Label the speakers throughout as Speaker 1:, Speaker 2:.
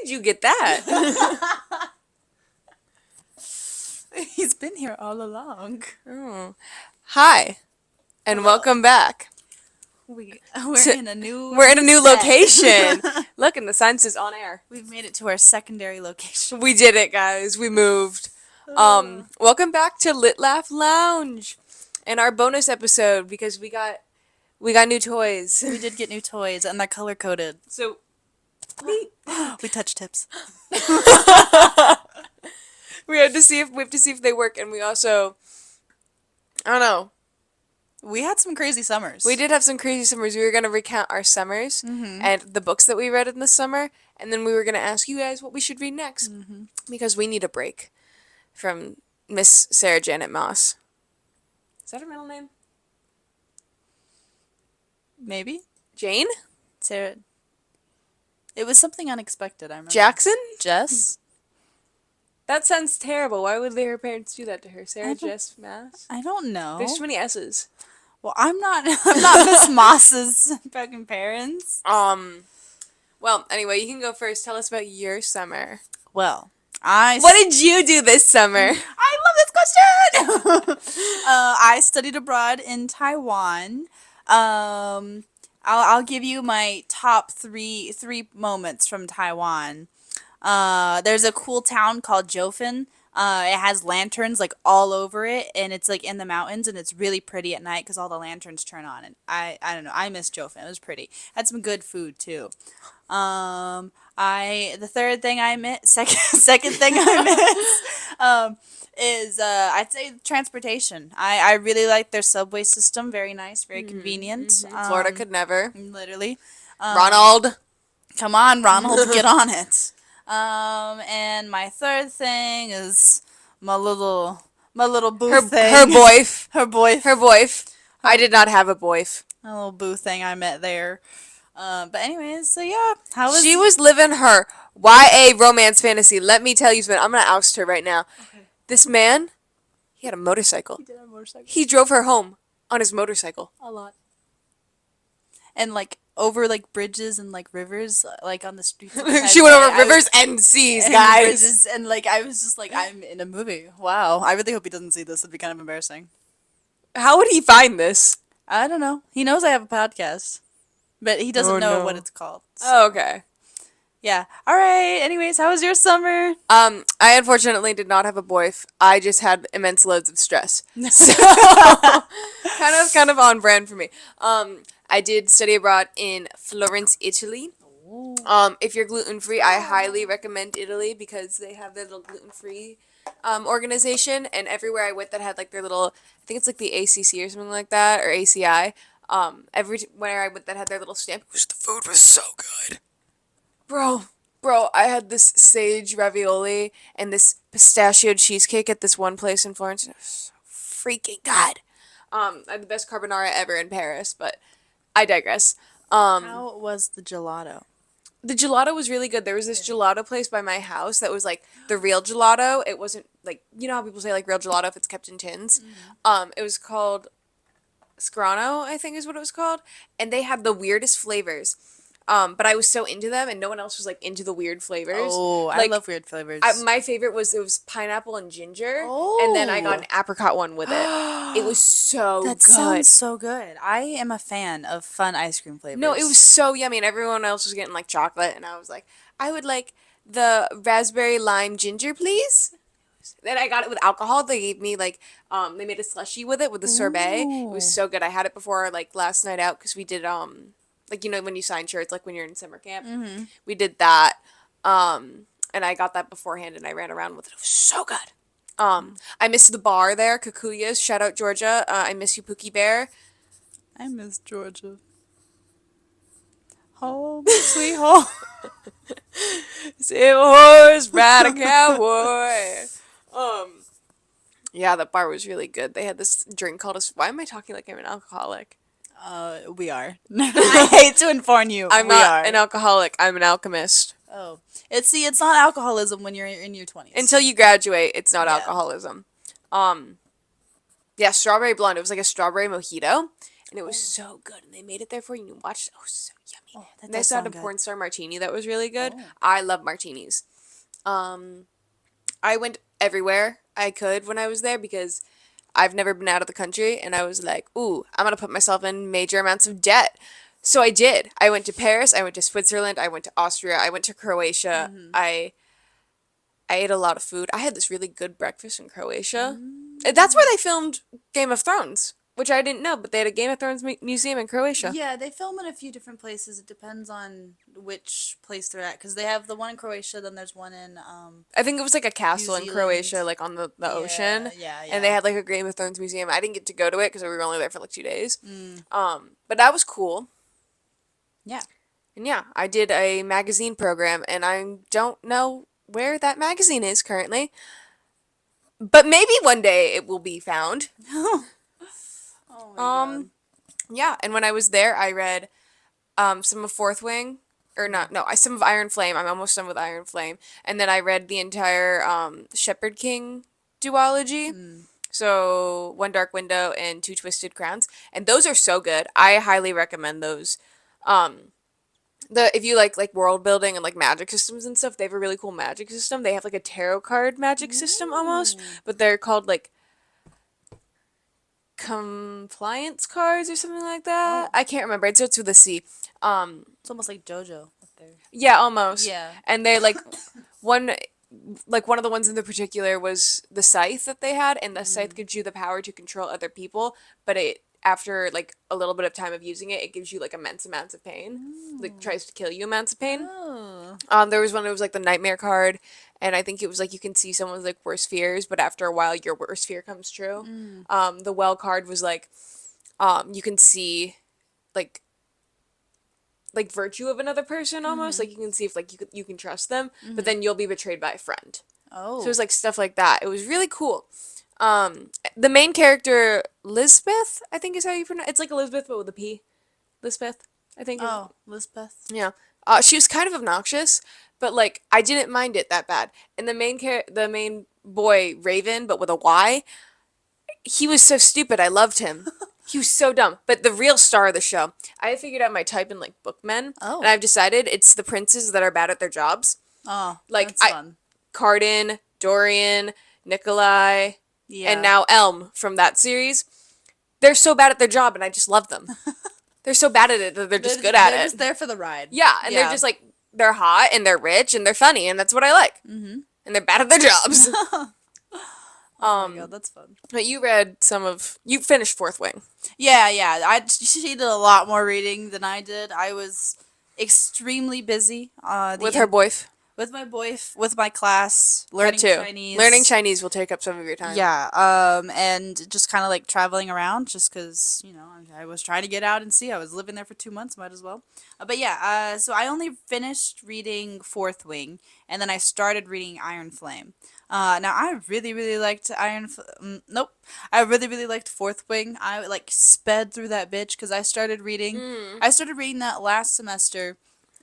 Speaker 1: did you get that?
Speaker 2: He's been here all along.
Speaker 1: Oh. Hi, and
Speaker 2: Hello.
Speaker 1: welcome back.
Speaker 2: We're
Speaker 1: To-
Speaker 2: in a new
Speaker 1: We're in a new
Speaker 2: set.
Speaker 1: location. Look, and the sign says on air.
Speaker 2: We've made it to our secondary location.
Speaker 1: We did it, guys. We moved. Welcome back to Lit Laugh Lounge, and our bonus episode because we got new toys.
Speaker 2: We did get new toys, and they're color coded.
Speaker 1: So
Speaker 2: We touch tips.
Speaker 1: we have to see if they work, and we also, I don't know.
Speaker 2: We had some crazy summers.
Speaker 1: We did have some crazy summers. We were gonna recount our summers and the books that we read in the summer, and then we were gonna ask you guys what we should read next because we need a break from Miss Sarah Janet Moss. Is that her middle name?
Speaker 2: Maybe
Speaker 1: Jane?
Speaker 2: Sarah. It was something unexpected. I remember.
Speaker 1: Jackson?
Speaker 2: Jess.
Speaker 1: That sounds terrible. Why would her parents do that to her? Sarah
Speaker 2: I don't-
Speaker 1: Jess Mass?
Speaker 2: I don't know.
Speaker 1: There's too many S's.
Speaker 2: Well, I'm not Miss Moss's fucking parents.
Speaker 1: Well, anyway, you can go first. Tell us about your summer.
Speaker 2: Well,
Speaker 1: What did you do this summer?
Speaker 2: I love this question. I studied abroad in Taiwan. I'll give you my top three moments from Taiwan. There's a cool town called Jiufen. It has lanterns like all over it, and it's like in the mountains, and it's really pretty at night because all the lanterns turn on. And I don't know, I miss Jiufen. It was pretty. Had some good food too. The third thing I miss, second thing I miss, is I'd say transportation. I really like their subway system. Very nice, very convenient.
Speaker 1: Florida could never.
Speaker 2: Literally.
Speaker 1: Ronald.
Speaker 2: Come on, Ronald, get on it. And my third thing is my little boo
Speaker 1: Her
Speaker 2: thing.
Speaker 1: boyf.
Speaker 2: Her boy.
Speaker 1: Her boyf. I did not have a boyf.
Speaker 2: A little boo thing I met there. But anyways, so yeah. How was
Speaker 1: She was living her YA romance fantasy. Let me tell you something. I'm going to oust her right now.
Speaker 2: Okay.
Speaker 1: This man, he had a motorcycle.
Speaker 2: Did a motorcycle?
Speaker 1: He drove her home on his motorcycle.
Speaker 2: A lot. And like over like bridges and like rivers, like on the streets. of
Speaker 1: She went over
Speaker 2: Taipei.
Speaker 1: rivers and seas,
Speaker 2: And
Speaker 1: guys.
Speaker 2: bridges, and like I was just like, I'm in a movie. Wow. I really hope he doesn't see this. It'd be kind of embarrassing.
Speaker 1: How would he find this?
Speaker 2: I don't know. He knows I have a podcast, but he doesn't
Speaker 1: Oh,
Speaker 2: know
Speaker 1: no.
Speaker 2: what it's called. So,
Speaker 1: Oh, okay.
Speaker 2: yeah. All right. Anyways, how was your summer?
Speaker 1: I unfortunately did not have a boyf. I just had immense loads of stress. So kind of on brand for me. I did study abroad in Florence, Italy. If you're gluten free, I highly recommend Italy because they have their little gluten free organization, and everywhere I went that had like their little, I think it's like the ACC or something like that, or ACI. Everywhere I went that had their little stamp, the food was so good. Bro, I had this sage ravioli and this pistachio cheesecake at this one place in Florence. And it was so freaking good. I had the best carbonara ever in Paris, but I digress.
Speaker 2: How was the gelato?
Speaker 1: The gelato was really good. There was this gelato place by my house that was like the real gelato. It wasn't like, you know how people say like real gelato if it's kept in tins? It was called Scrano, I think is what it was called. And they had the weirdest flavors. But I was so into them, and no one else was like into the weird flavors.
Speaker 2: Oh, I
Speaker 1: Like,
Speaker 2: love weird flavors.
Speaker 1: my favorite was pineapple and ginger, and then I got an apricot one with it. It was so
Speaker 2: that
Speaker 1: good.
Speaker 2: sounds so good. I am a fan of fun ice cream flavors.
Speaker 1: No, it was so yummy, and everyone else was getting like chocolate, and I was like, I would like the raspberry lime ginger, please. Then I got it with alcohol. They gave me like, they made a slushie with it with the sorbet. It was so good. I had it before like last night out because we did like, you know, when you sign shirts, like when you're in summer camp, we did that. And I got that beforehand, and I ran around with it. It was so good. I missed the bar there, Kikuya's. Shout out Georgia. I miss you, Pookie Bear.
Speaker 2: I miss Georgia. Home, sweet home.
Speaker 1: Save a horse, ride a cowboy. Yeah, that bar was really good. They had this drink called why am I talking like I'm an alcoholic?
Speaker 2: We are. I hate to inform you.
Speaker 1: I'm
Speaker 2: we
Speaker 1: not
Speaker 2: are.
Speaker 1: an alcoholic. I'm an alchemist.
Speaker 2: Oh, it's not alcoholism when you're in your 20s.
Speaker 1: Until you graduate, it's not
Speaker 2: Yeah.
Speaker 1: alcoholism. Yeah, strawberry blonde. It was like a strawberry mojito, and it was so good. And they made it there for you, and you watched it. Oh, so yummy.
Speaker 2: Oh, that
Speaker 1: And they
Speaker 2: does
Speaker 1: also had a
Speaker 2: sound good.
Speaker 1: porn star martini that was really good.
Speaker 2: Oh.
Speaker 1: I love martinis. I went everywhere I could when I was there because I've never been out of the country, and I was like, ooh, I'm gonna put myself in major amounts of debt. So I did. I went to Paris, I went to Switzerland, I went to Austria, I went to Croatia. I ate a lot of food. I had this really good breakfast in Croatia. That's where they filmed Game of Thrones, which I didn't know, but they had a Game of Thrones museum in Croatia.
Speaker 2: Yeah, they film in a few different places. It depends on which place they're at, because they have the one in Croatia, then there's one in
Speaker 1: I think it was like a castle in
Speaker 2: Zealand.
Speaker 1: Croatia, like on the ocean.
Speaker 2: yeah,
Speaker 1: And they
Speaker 2: yeah.
Speaker 1: had like a Game of Thrones museum. I didn't get to go to it because we were only there for like 2 days. But that was cool.
Speaker 2: Yeah.
Speaker 1: And yeah, I did a magazine program, and I don't know where that magazine is currently. But maybe one day it will be found.
Speaker 2: Oh my god.
Speaker 1: Yeah, and when I was there, I read some of Fourth Wing, or not, no, some of Iron Flame. I'm almost done with Iron Flame, and then I read the entire Shepherd King duology. So One Dark Window and Two Twisted Crowns, and those are so good. I highly recommend those. If you like world building and like magic systems and stuff, they have a really cool magic system. They have like a tarot card magic system almost, but they're called like compliance cards or something like that. I can't remember. It starts with a C.
Speaker 2: It's almost like JoJo up there.
Speaker 1: Yeah, almost.
Speaker 2: Yeah.
Speaker 1: And they one one of the ones in the particular was the scythe that they had, and the scythe gives you the power to control other people, but it after like a little bit of time of using it, it gives you like immense amounts of pain. Like tries to kill you amounts of pain.
Speaker 2: Oh.
Speaker 1: There was one that was like the nightmare card, and I think it was like you can see someone's like worst fears, but after a while your worst fear comes true. The well card was like you can see like virtue of another person almost, like you can see if like you can trust them, but then you'll be betrayed by a friend.
Speaker 2: Oh.
Speaker 1: So it was like stuff like that. It was really cool. The main character, Lisbeth, I think is how you pronounce. It's like Elizabeth but with a P. Lisbeth, I think.
Speaker 2: Oh, Lisbeth.
Speaker 1: Yeah. She was kind of obnoxious, but like I didn't mind it that bad. And the main boy, Raven, but with a Y, he was so stupid. I loved him. He was so dumb. But the real star of the show, I figured out my type in like bookmen,
Speaker 2: Oh.
Speaker 1: and I've decided it's the princes that are bad at their jobs.
Speaker 2: Oh,
Speaker 1: Like,
Speaker 2: that's fun.
Speaker 1: Cardan, Dorian, Nikolai,
Speaker 2: Yeah.
Speaker 1: and now Elm from that series. They're so bad at their job, and I just love them. They're so bad at it that they're just good at
Speaker 2: They're
Speaker 1: it.
Speaker 2: just there for the ride.
Speaker 1: Yeah, and they're just like, they're hot and they're rich and they're funny, and that's what I like. Mm-hmm. And they're bad at their jobs.
Speaker 2: Oh my god, that's fun.
Speaker 1: But you finished Fourth Wing.
Speaker 2: Yeah. She did a lot more reading than I did. I was extremely busy.
Speaker 1: With her boyf.
Speaker 2: With my with my class, learning
Speaker 1: That too.
Speaker 2: Chinese.
Speaker 1: Learning Chinese will take up some of your time.
Speaker 2: Yeah, and just kind of like traveling around, just because I was trying to get out and see. I was living there for 2 months, might as well. But yeah, so I only finished reading Fourth Wing, and then I started reading Iron Flame. Now I really liked nope, I really liked Fourth Wing. I like sped through that bitch because I started reading. I started reading that last semester.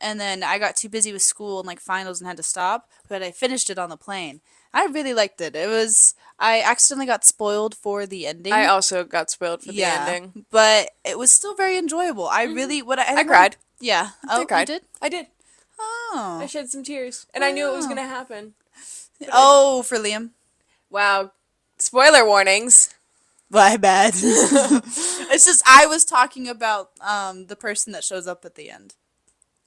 Speaker 2: And then I got too busy with school and like finals and had to stop, but I finished it on the plane. I really liked it. I accidentally got spoiled for the ending.
Speaker 1: I also got spoiled for the ending.
Speaker 2: But it was still very enjoyable. I really,
Speaker 1: I cried.
Speaker 2: Yeah. Oh,
Speaker 1: I cried.
Speaker 2: you did?
Speaker 1: I did.
Speaker 2: Oh.
Speaker 1: I shed some tears. And I knew it was going to happen.
Speaker 2: Oh, for Liam.
Speaker 1: Wow. Spoiler warnings.
Speaker 2: My bad. It's just, I was talking about the person that shows up at the end.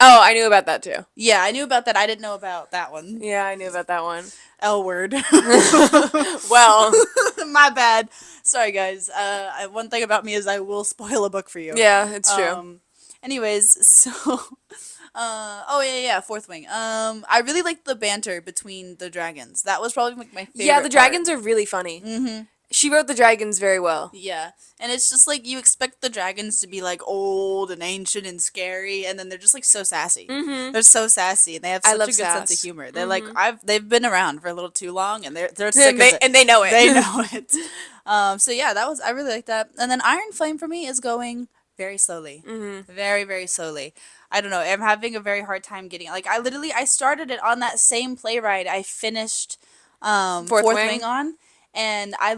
Speaker 1: Oh, I knew about that too.
Speaker 2: Yeah, I knew about that. I didn't know about that one.
Speaker 1: Yeah, I knew about that one.
Speaker 2: L word.
Speaker 1: Well,
Speaker 2: my bad. Sorry, guys. One thing about me is I will spoil a book for you.
Speaker 1: yeah, it's true.
Speaker 2: Anyways, so, oh yeah, Fourth Wing. I really liked the banter between the dragons. That was probably like my favorite.
Speaker 1: Yeah, the dragons are really funny. Mm-hmm. She wrote the dragons very well.
Speaker 2: Yeah, and it's just like you expect the dragons to be like old and ancient and scary, and then they're just like so sassy. Mm-hmm. They're so sassy, and they have such a good sense of humor. They're like they've been around for a little too long, and they're sick of it.
Speaker 1: And they know it.
Speaker 2: They know it. So yeah, I really like that. And then Iron Flame for me is going very slowly, very very slowly. I don't know. I'm having a very hard time getting like I started it on that same play ride I finished Fourth Wing on. and I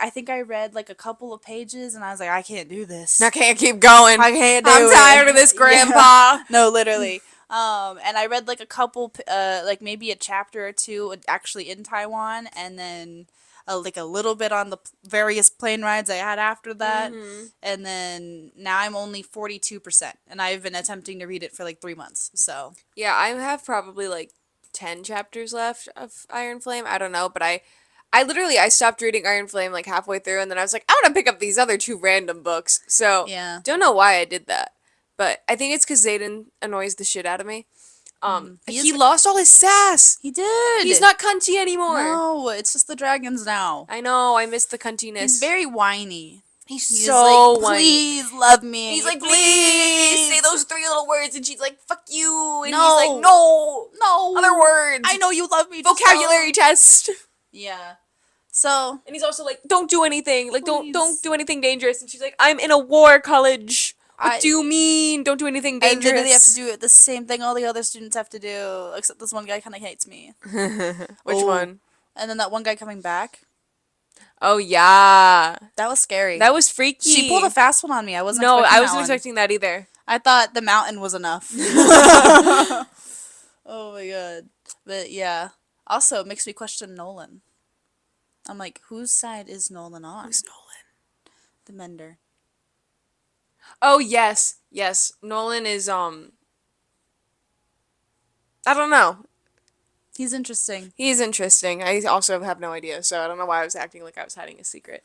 Speaker 2: think I read like a couple of pages, and I was like, I can't do this.
Speaker 1: I can't keep going.
Speaker 2: I can't do
Speaker 1: I'm
Speaker 2: it.
Speaker 1: tired of this,
Speaker 2: Yeah.
Speaker 1: Grandpa.
Speaker 2: No, literally. And I read like a couple, like maybe a chapter or two actually in Taiwan, and then like a little bit on the various plane rides I had after that.
Speaker 1: Mm-hmm.
Speaker 2: And then now I'm only 42%, and I've been attempting to read it for like 3 months. So
Speaker 1: Yeah, I have probably like 10 chapters left of Iron Flame. I don't know, but I stopped reading Iron Flame like halfway through, and then I was like, I want to pick up these other two random books. So,
Speaker 2: yeah,
Speaker 1: don't know why I did that. But I think it's because Zayden annoys the shit out of me. He
Speaker 2: is-
Speaker 1: lost all his sass.
Speaker 2: he did.
Speaker 1: He's not cunty anymore.
Speaker 2: No, it's just the dragons now.
Speaker 1: I know, I miss the cuntiness.
Speaker 2: He's very whiny.
Speaker 1: He's
Speaker 2: He's
Speaker 1: so
Speaker 2: like,
Speaker 1: whiny.
Speaker 2: please love me.
Speaker 1: He's like, please say those three little words, and she's like, fuck you, and
Speaker 2: No.
Speaker 1: he's like, no,
Speaker 2: No.
Speaker 1: other words.
Speaker 2: I know you love me. just
Speaker 1: Vocabulary test.
Speaker 2: don't. Yeah. So
Speaker 1: And he's also like, don't do anything, like don't
Speaker 2: Please.
Speaker 1: do anything dangerous. And she's like, I'm in a war college. What
Speaker 2: I-
Speaker 1: do you mean? Don't do anything
Speaker 2: I
Speaker 1: dangerous.
Speaker 2: literally have to do it the same thing all the other students have to do, except this one guy kind of hates me.
Speaker 1: Which
Speaker 2: Oh.
Speaker 1: one?
Speaker 2: And then that one guy coming back,
Speaker 1: Oh yeah,
Speaker 2: that was scary.
Speaker 1: that was freaky.
Speaker 2: She pulled a fast one on me. I wasn't.
Speaker 1: No,
Speaker 2: expecting
Speaker 1: I
Speaker 2: that
Speaker 1: wasn't
Speaker 2: one.
Speaker 1: expecting that either.
Speaker 2: I thought the mountain was enough. Oh my god. But yeah. Also, it makes me question Nolan. I'm like, whose side is Nolan on?
Speaker 1: Who's Nolan?
Speaker 2: The Mender.
Speaker 1: Oh yes, yes. Nolan is I don't know.
Speaker 2: He's interesting.
Speaker 1: He's interesting. I also have no idea, so I don't know why I was acting like I was hiding a secret.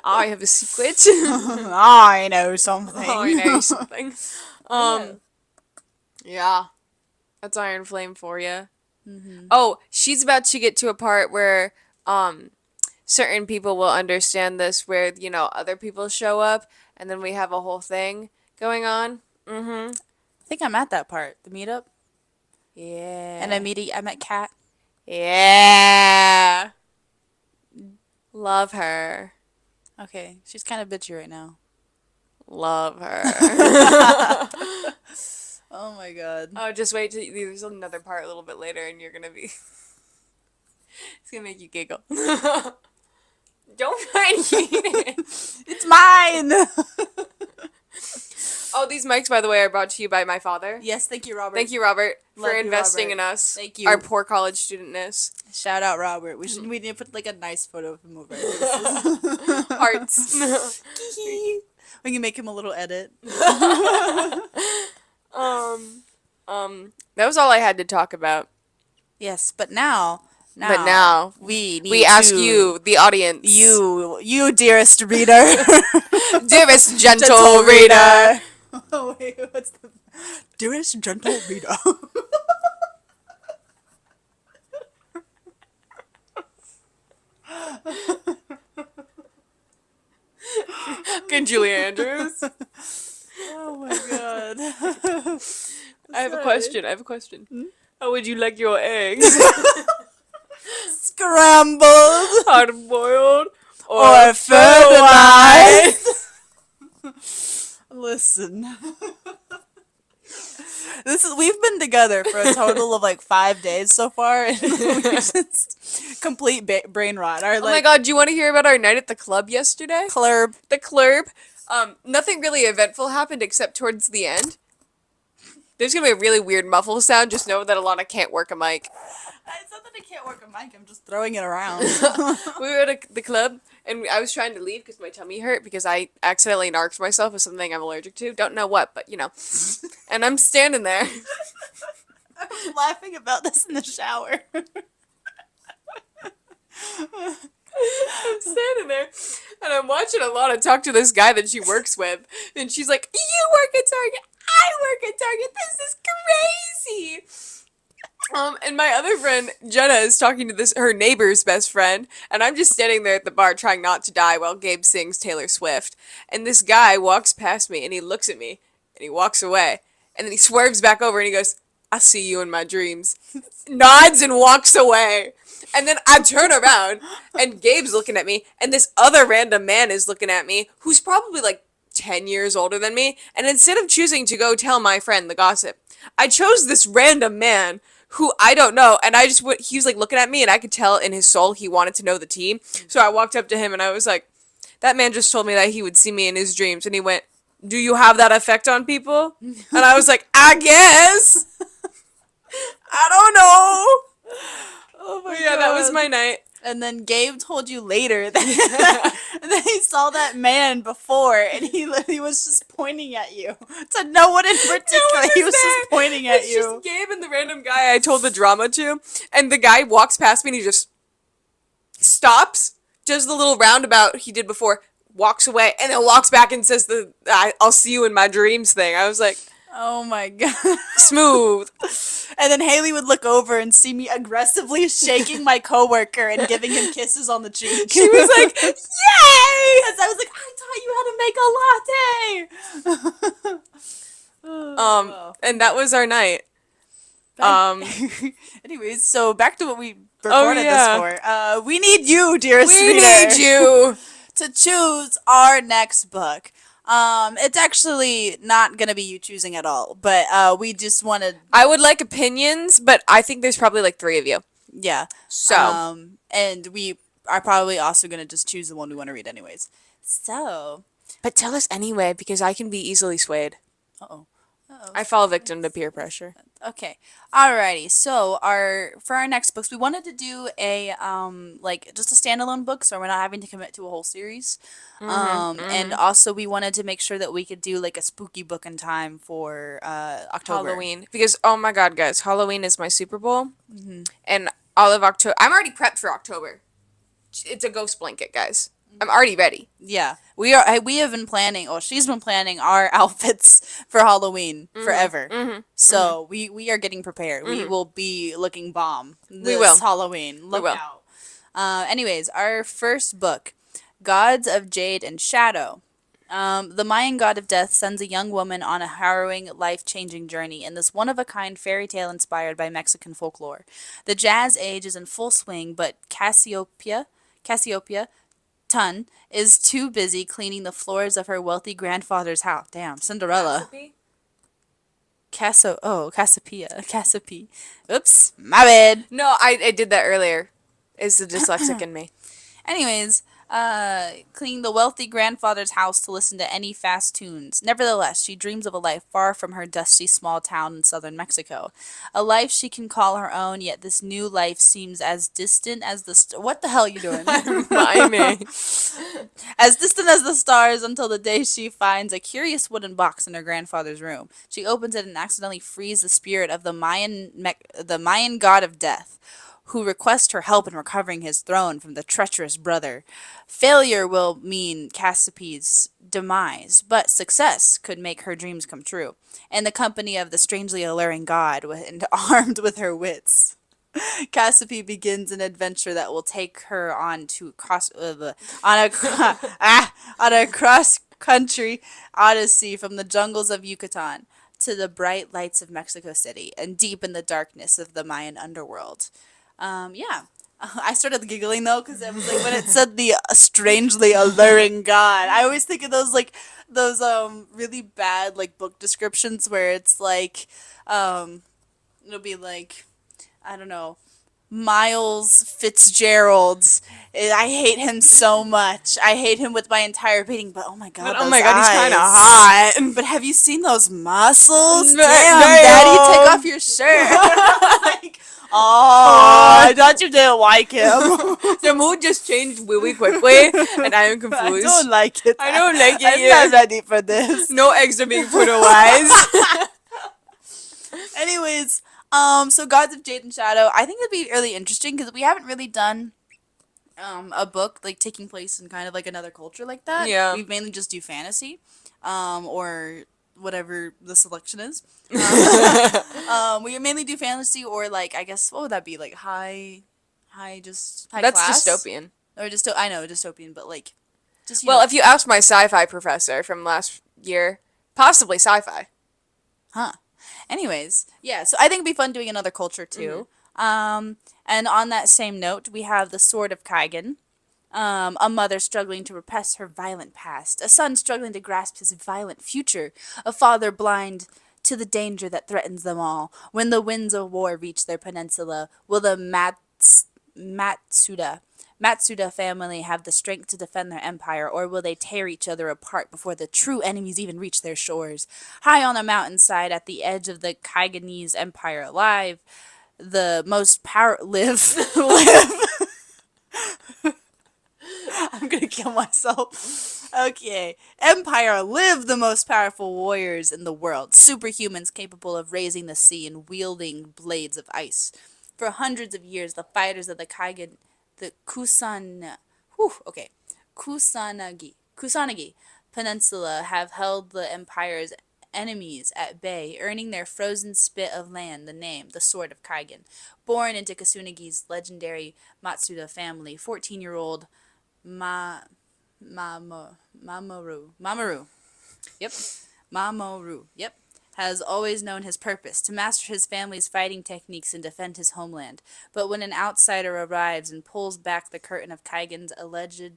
Speaker 1: I have a secret.
Speaker 2: I know something.
Speaker 1: Oh, I know something. Yeah. That's Iron Flame for you.
Speaker 2: Mm-hmm.
Speaker 1: Oh, she's about to get to a part where certain people will understand this, where, you know, other people show up, and then we have a whole thing going on. Mm-hmm.
Speaker 2: I think I'm at that part. The meetup.
Speaker 1: Yeah.
Speaker 2: And I met Kat.
Speaker 1: Yeah. Love her.
Speaker 2: Okay, she's kind of bitchy right now.
Speaker 1: Love her.
Speaker 2: Oh my god.
Speaker 1: Oh, just wait till there's another part a little bit later, and you're gonna be. It's gonna make you giggle. Don't try and eat it.
Speaker 2: It's mine!
Speaker 1: Oh, these mics, by the way, are brought to you by my father.
Speaker 2: Yes, thank you, Robert.
Speaker 1: Thank you, Robert,
Speaker 2: Love
Speaker 1: for
Speaker 2: you,
Speaker 1: investing
Speaker 2: Robert.
Speaker 1: in us.
Speaker 2: Thank you.
Speaker 1: Our poor college studentness.
Speaker 2: Shout out, Robert. We need to put like a nice photo of him over our faces.
Speaker 1: Hearts.
Speaker 2: We can make him a little edit.
Speaker 1: That was all I had to talk about.
Speaker 2: Yes, but now
Speaker 1: But now,
Speaker 2: we need
Speaker 1: we ask
Speaker 2: to-
Speaker 1: you, the audience.
Speaker 2: you dearest reader.
Speaker 1: Dearest gentle reader.
Speaker 2: Oh wait, what's the dearest gentle reader?
Speaker 1: Good Julia Andrews.
Speaker 2: Oh my god.
Speaker 1: I have a
Speaker 2: Sorry.
Speaker 1: question. How would you like your eggs?
Speaker 2: Scrambled
Speaker 1: Hard boiled
Speaker 2: or fertilized? Listen. We've been together for a total of like 5 days so far, and we've just complete brain rot. Our
Speaker 1: Oh my god, do you want to hear about our night at the club yesterday?
Speaker 2: club.
Speaker 1: The club. Nothing really eventful happened except towards the end. There's gonna be a really weird muffle sound. Just know that Alana can't work a mic.
Speaker 2: It's not that I can't work a mic. I'm just throwing it around.
Speaker 1: We were at the club, and I was trying to leave because my tummy hurt because I accidentally narked myself with something I'm allergic to. Don't know what, but you know. And I'm standing there.
Speaker 2: I was laughing about this in the shower.
Speaker 1: I'm standing there, and I'm watching Alana talk to this guy that she works with, and she's like, "You work at Target, I work at Target. This is crazy." And my other friend Jenna is talking to her neighbor's best friend, and I'm just standing there at the bar trying not to die while Gabe sings Taylor Swift. And this guy walks past me, and he looks at me, and he walks away, and then he swerves back over, and he goes, "I see you in my dreams," nods and walks away. And then I turn around, and Gabe's looking at me, and this other random man is looking at me, who's probably like 10 years older than me, and instead of choosing to go tell my friend the gossip, I chose this random man who I don't know. And I just he was like looking at me, and I could tell in his soul he wanted to know the team. So I walked up to him and I was like, that man just told me that he would see me in his dreams. And he went, do you have that effect on people? And I was like, I guess. I don't know.
Speaker 2: Oh my
Speaker 1: Yeah, that was my night.
Speaker 2: And then Gabe told you later that, that he saw that man before, and he was just pointing at you. To no one in particular, he was just pointing at
Speaker 1: It's
Speaker 2: you.
Speaker 1: just Gabe and the random guy I told the drama to, and the guy walks past me and he just stops, does the little roundabout he did before, walks away, and then walks back and says I'll see you in my dreams thing. I was like,
Speaker 2: Oh my god.
Speaker 1: smooth.
Speaker 2: And then Haley would look over and see me aggressively shaking my coworker and giving him kisses on the cheek.
Speaker 1: She was like, yay!
Speaker 2: Because I was like, I taught you how to make a latte.
Speaker 1: And that was our night.
Speaker 2: Anyways, so back to what we
Speaker 1: Oh,
Speaker 2: recorded
Speaker 1: yeah.
Speaker 2: this for. We need you, dearest
Speaker 1: We
Speaker 2: reader,
Speaker 1: need you.
Speaker 2: to choose our next book. It's actually not gonna be you choosing at all, but we just wanted,
Speaker 1: I would like opinions, but I think there's probably like 3 of you.
Speaker 2: yeah.
Speaker 1: So,
Speaker 2: And we are probably also gonna just choose the one we want to read, anyways. So,
Speaker 1: but tell us anyway, because I can be easily swayed.
Speaker 2: uh-oh.
Speaker 1: I fall victim to peer pressure.
Speaker 2: Okay. Alrighty. So for our next books, we wanted to do a like just a standalone book, so we're not having to commit to a whole series. And also we wanted to make sure that we could do like a spooky book in time for October.
Speaker 1: Halloween. Because, oh my god, guys, Halloween is my Super Bowl. And all of October. I'm already prepped for October. It's a ghost blanket, guys. I'm already ready.
Speaker 2: Yeah. We have been planning, or she's been planning our outfits for Halloween forever. So we are getting prepared. We will be looking bomb this
Speaker 1: will.
Speaker 2: Halloween. Look
Speaker 1: will.
Speaker 2: out. Anyways, our first book, Gods of Jade and Shadow. The Mayan god of death sends a young woman on a harrowing, life-changing journey in this one-of-a-kind fairy tale inspired by Mexican folklore. The Jazz Age is in full swing, but Cassiopeia Tun is too busy cleaning the floors of her wealthy grandfather's house. Damn, Cinderella. Cassiopeia. Oops, my bad.
Speaker 1: No, I did that earlier. It's the dyslexic in me.
Speaker 2: Anyways, cleaning the wealthy grandfather's house to listen to any fast tunes. Nevertheless, she dreams of a life far from her dusty small town in southern Mexico. A life she can call her own, yet this new life seems as distant as the what the hell are you doing?
Speaker 1: Miming.
Speaker 2: As distant as the stars until the day she finds a curious wooden box in her grandfather's room. She opens it and accidentally frees the spirit of the Mayan god of death, who requests her help in recovering his throne from the treacherous brother. Failure will mean Cassiopeia's demise, but success could make her dreams come true. In the company of the strangely alluring god and armed with her wits, Cassiopeia begins an adventure that will take her on a cross-country odyssey from the jungles of Yucatan to the bright lights of Mexico City and deep in the darkness of the Mayan underworld. Yeah. I started giggling though because it was like when it said the strangely alluring god. I always think of those really bad like book descriptions where it's like it'll be like, I don't know, Miles Fitzgerald. I hate him so much. I hate him with my entire being. But oh my god,
Speaker 1: But, oh my god, he's kind of
Speaker 2: eyes.
Speaker 1: hot.
Speaker 2: But have you seen those muscles?
Speaker 1: Damn,
Speaker 2: Daddy, take off your shirt. Like, oh, I thought you didn't like him.
Speaker 1: The mood just changed really quickly, and I am confused.
Speaker 2: I don't like it.
Speaker 1: I don't like it
Speaker 2: I'm
Speaker 1: yet.
Speaker 2: not ready for this.
Speaker 1: No eggs are being put away.
Speaker 2: Anyways, so Gods of Jade and Shadow, I think it'd be really interesting because we haven't really done a book like taking place in kind of like another culture like that.
Speaker 1: Yeah.
Speaker 2: We mainly just do fantasy, or whatever the selection is. We mainly do fantasy or like, I guess, what would that be? Like high
Speaker 1: That's
Speaker 2: class?
Speaker 1: dystopian.
Speaker 2: Or I know, dystopian, but like, just,
Speaker 1: Well, if you ask my sci-fi professor from last year, possibly sci-fi.
Speaker 2: Huh. Anyways, yeah, so I think it'd be fun doing another culture too. And on that same note, we have the Sword of Kaigan. A mother struggling to repress her violent past. A son struggling to grasp his violent future. A father blind to the danger that threatens them all. When the winds of war reach their peninsula, will the Matsuda family have the strength to defend their empire, or will they tear each other apart before the true enemies even reach their shores? High on a mountainside at the edge of the Kaiganese Empire live, the most power live. I'm gonna kill myself. Okay. Empire live the most powerful warriors in the world. Superhumans capable of raising the sea and wielding blades of ice. For hundreds of years, the fighters of the Kusanagi Peninsula have held the Empire's enemies at bay, earning their frozen spit of land the name, the Sword of Kaigan. Born into Kusunagi's legendary Matsuda family, 14-year-old Mamoru. Yep. Mamoru. Yep. Has always known his purpose, to master his family's fighting techniques and defend his homeland. But when an outsider arrives and pulls back the curtain of Kaigan's alleged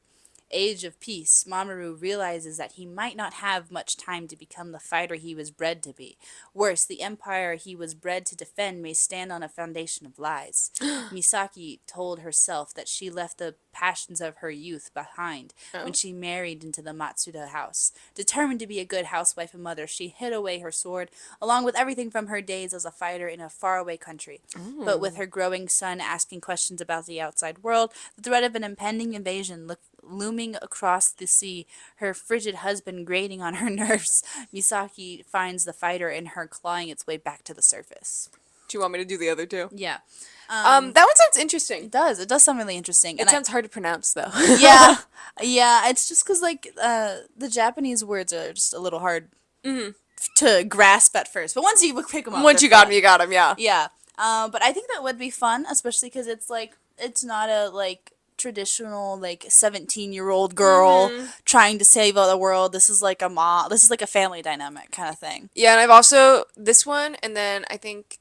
Speaker 2: age of peace, Mamoru realizes that he might not have much time to become the fighter he was bred to be. Worse, the empire he was bred to defend may stand on a foundation of lies. Misaki told herself that she left the passions of her youth behind when she married into the Matsuda house. Determined to be a good housewife and mother, she hid away her sword, along with everything from her days as a fighter in a faraway country. But with her growing son asking questions about the outside world, the threat of an impending invasion looming across the sea, her frigid husband grating on her nerves, Misaki finds the fighter in her clawing its way back to the surface.
Speaker 1: Do you want me to do the other two?
Speaker 2: Yeah.
Speaker 1: That one sounds interesting.
Speaker 2: It does. It does sound really interesting.
Speaker 1: It sounds hard to pronounce, though.
Speaker 2: Yeah. Yeah. It's just because, like, the Japanese words are just a little hard to grasp at first. But once you pick them up,
Speaker 1: Once you got them, you got them, yeah.
Speaker 2: Yeah. But I think that would be fun, especially because it's, like, it's not a, like, traditional, like, 17-year-old girl trying to save the world. This is like a family dynamic kind of thing.
Speaker 1: Yeah, and I've also, this one, and then I think,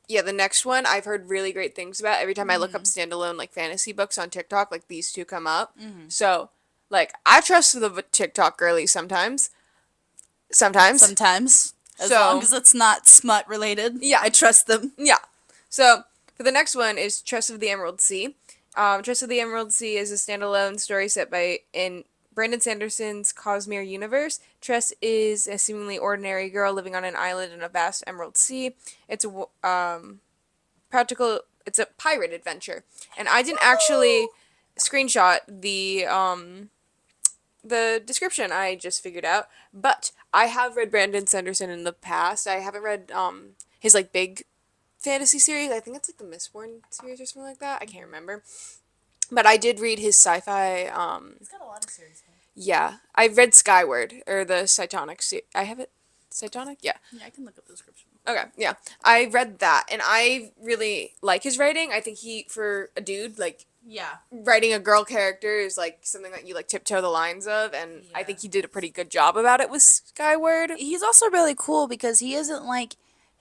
Speaker 1: yeah, the next one, I've heard really great things about. Every time I look up standalone, like, fantasy books on TikTok, like, these two come up. So, like, I trust the TikTok girlies sometimes. Sometimes.
Speaker 2: As long as it's not smut related.
Speaker 1: Yeah.
Speaker 2: I trust them.
Speaker 1: Yeah. So, for the next one is Tress of the Emerald Sea. Tress of the Emerald Sea is a standalone story set in Brandon Sanderson's Cosmere universe. Tress is a seemingly ordinary girl living on an island in a vast emerald sea. It's a it's a pirate adventure, and I didn't actually screenshot the description. I just figured out, but I have read Brandon Sanderson in the past. I haven't read his like big fantasy series. I think it's like the Mistborn series or something like that. I can't remember. But I did read his sci-fi.
Speaker 2: He's got a lot of series.
Speaker 1: Yeah, I read Skyward or the Cytonic. I have it. Cytonic. Yeah.
Speaker 2: Yeah, I can look up the description.
Speaker 1: Okay. Yeah, I read that, and I really like his writing. I think for a dude like writing a girl character is like something that you like tiptoe the lines of, and I think he did a pretty good job about it with Skyward.
Speaker 2: He's also really cool because he isn't like.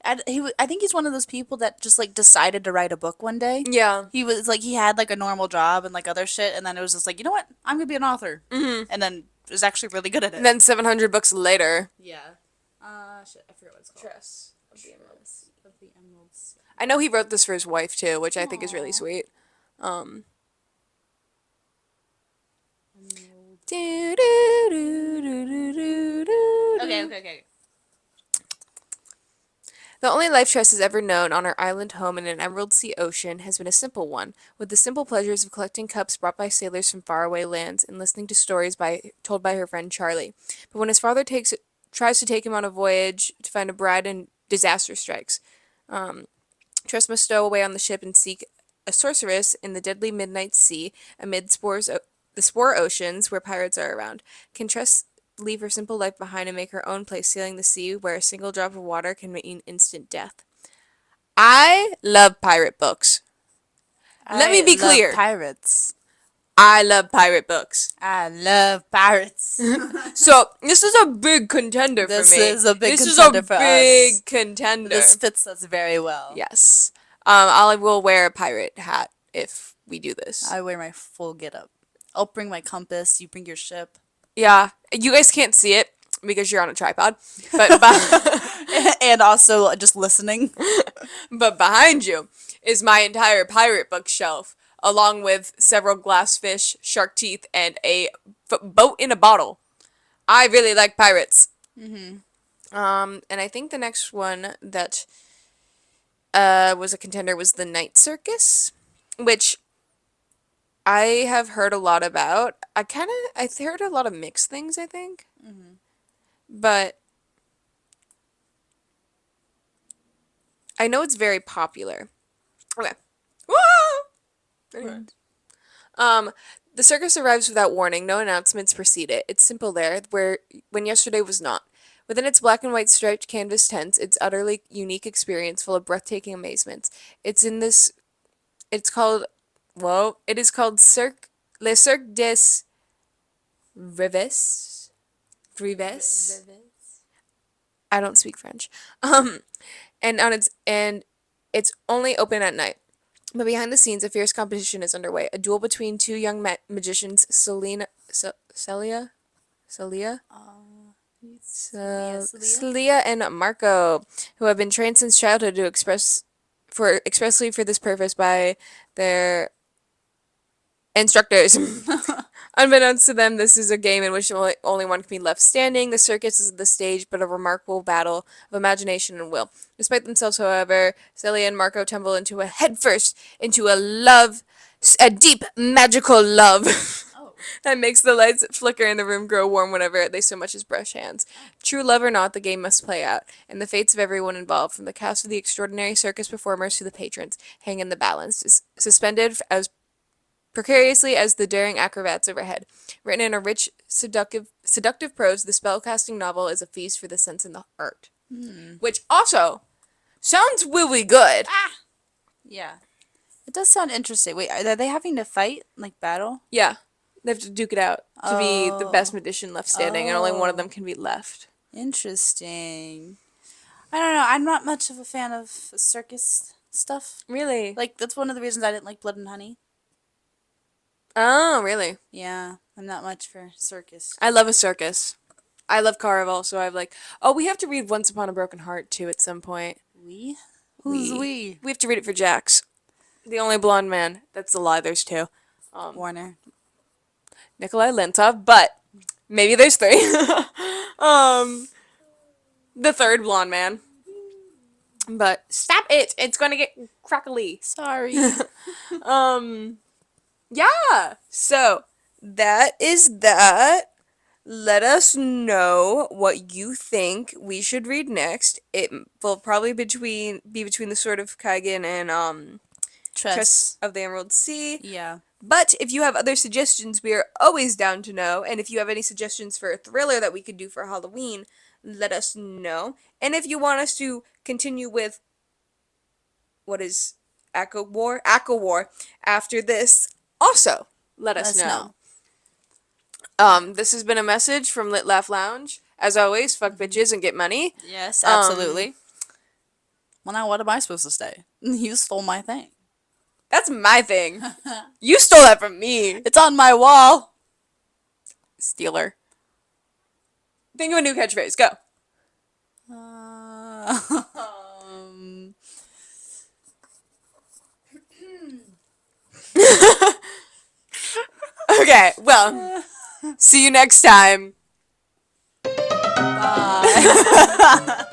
Speaker 2: I think he's one of those people that just like decided to write a book one day.
Speaker 1: Yeah.
Speaker 2: He was like he had like a normal job and like other shit, and then it was just like, you know what, I'm gonna be an author, and then was actually really good at it.
Speaker 1: And then 700 books later.
Speaker 2: Yeah. Shit, I forgot what it's called.
Speaker 1: Tress of the Emeralds. I know he wrote this for his wife too, which I think is really sweet.
Speaker 2: Okay.
Speaker 1: The only life Tress has ever known on her island home in an emerald sea ocean has been a simple one, with the simple pleasures of collecting cups brought by sailors from faraway lands and listening to stories told by her friend Charlie. But when his father tries to take him on a voyage to find a bride and disaster strikes, Tress must stow away on the ship and seek a sorceress in the deadly midnight sea amid the spore oceans where pirates are around. Can Tress leave her simple life behind and make her own place sailing the sea where a single drop of water can mean instant death? I love pirate books. Let me be clear.
Speaker 2: Pirates.
Speaker 1: I love pirate books.
Speaker 2: I love pirates.
Speaker 1: So, this is a big contender for me.
Speaker 2: This is a big
Speaker 1: contender.
Speaker 2: This fits us very well.
Speaker 1: Yes. I will wear a pirate hat if we do this.
Speaker 2: I wear my full getup. I'll bring my compass. You bring your ship.
Speaker 1: Yeah. You guys can't see it because you're on a tripod. But
Speaker 2: and also just listening.
Speaker 1: But behind you is my entire pirate bookshelf, along with several glass fish, shark teeth, and a boat in a bottle. I really like pirates. And I think the next one that was a contender was the Night Circus, which I have heard a lot about. I heard a lot of mixed things, I think. But I know it's very popular. Okay. Woo! Anyway. The circus arrives without warning. No announcements precede it. It's simple there, when yesterday was not. Within its black and white striped canvas tents, its utterly unique experience full of breathtaking amazements. It's called, it is called Le Cirque des Rêves. Rêves. I don't speak French. And it's only open at night. But behind the scenes, a fierce competition is underway. A duel between two young magicians, Celia, and Marco, who have been trained since childhood expressly for this purpose by their instructors. Unbeknownst to them, this is a game in which only one can be left standing. The circus is the stage, but a remarkable battle of imagination and will. Despite themselves, however, Celia and Marco tumble into a deep, magical love. That makes the lights flicker in the room grow warm whenever they so much as brush hands. True love or not, the game must play out, and the fates of everyone involved, from the cast of the extraordinary circus performers to the patrons, hang in the balance, suspended as precariously as the daring acrobats overhead. Written in a rich, seductive prose, the spellcasting novel is a feast for the sense and the heart. Which also sounds really good.
Speaker 2: Yeah. It does sound interesting. Wait, are they having to fight? Like, battle?
Speaker 1: Yeah. They have to duke it out to be the best magician left standing, and only one of them can be left.
Speaker 2: Interesting. I don't know. I'm not much of a fan of circus stuff.
Speaker 1: Really?
Speaker 2: Like, that's one of the reasons I didn't like Blood and Honey.
Speaker 1: Oh, really?
Speaker 2: Yeah, I'm not much for circus.
Speaker 1: I love a circus. I love Carnival, so I've we have to read Once Upon a Broken Heart, too, at some point.
Speaker 2: We? Who's we?
Speaker 1: We have to read it for Jax. The only blonde man. That's a lie, there's two.
Speaker 2: Warner.
Speaker 1: Nikolai Lentov, but maybe there's three. The third blonde man. But stop it! It's gonna get crackly.
Speaker 2: Sorry.
Speaker 1: Yeah. So that is that. Let us know what you think we should read next. It will probably be between the Sword of Kaigen and Tress of the Emerald Sea.
Speaker 2: Yeah.
Speaker 1: But if you have other suggestions, we are always down to know. And if you have any suggestions for a thriller that we could do for Halloween, let us know. And if you want us to continue with what is ACOWAR after this, also let us know. This has been a message from Lit Laugh Lounge. As always, fuck bitches and get money.
Speaker 2: Yes, absolutely. Well, now what am I supposed to say? You stole my thing.
Speaker 1: That's my thing. You stole that from me.
Speaker 2: It's on my wall.
Speaker 1: Stealer. Think of a new catchphrase. Go. Okay, well, see you next time.
Speaker 2: Bye.